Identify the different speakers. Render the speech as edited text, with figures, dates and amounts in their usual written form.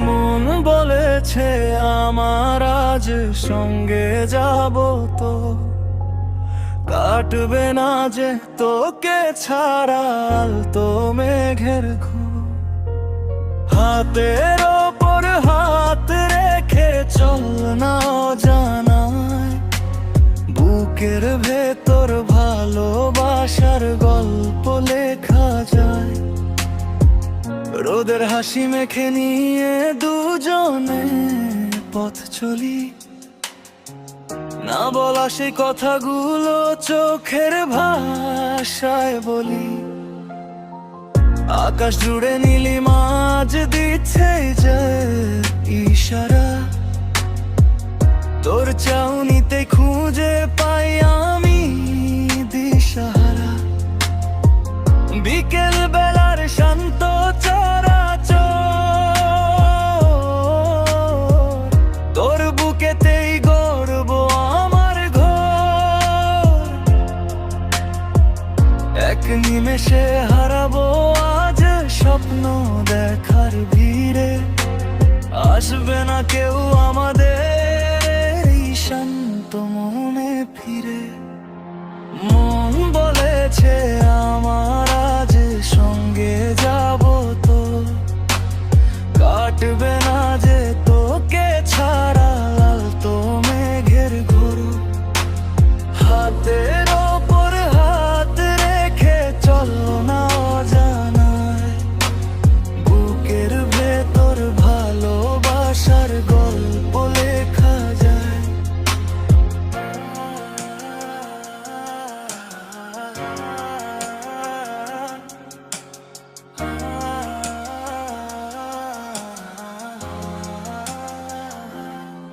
Speaker 1: মন বলেছে আমার আজ সঙ্গে যাব তো, কাটবে না যে তোকে ছাড়া তো মেঘের ঘুম। হাতের ওপর হাত রেখে চল না জানায়, বুকের ভেতর ভালোবাসার গল্প লেখা যায়। রোদের হাসি মেখে নিয়ে দুজনে পথ চলি, না বলা সেই কথাগুলো চোখের ভাষায় বলি। আকাশ জুড়ে নীলি মাছ দিচ্ছে যে ইশারা, তোর চাউনিতে খুঁজে পাই আমি দিশাহারা। বিকেল বেলার শান্ত চরাচর, তোর বুকেতেই গড়ব আমার ঘর। এক নিমেষে হারাবো আজ স্বপ্ন দেখার ভিড়ে, আসবে না কেউ আমাদের এই শান্ত মনে ফিরে। মন বলেছে আমার আজ সঙ্গে যাব তো, কাটবে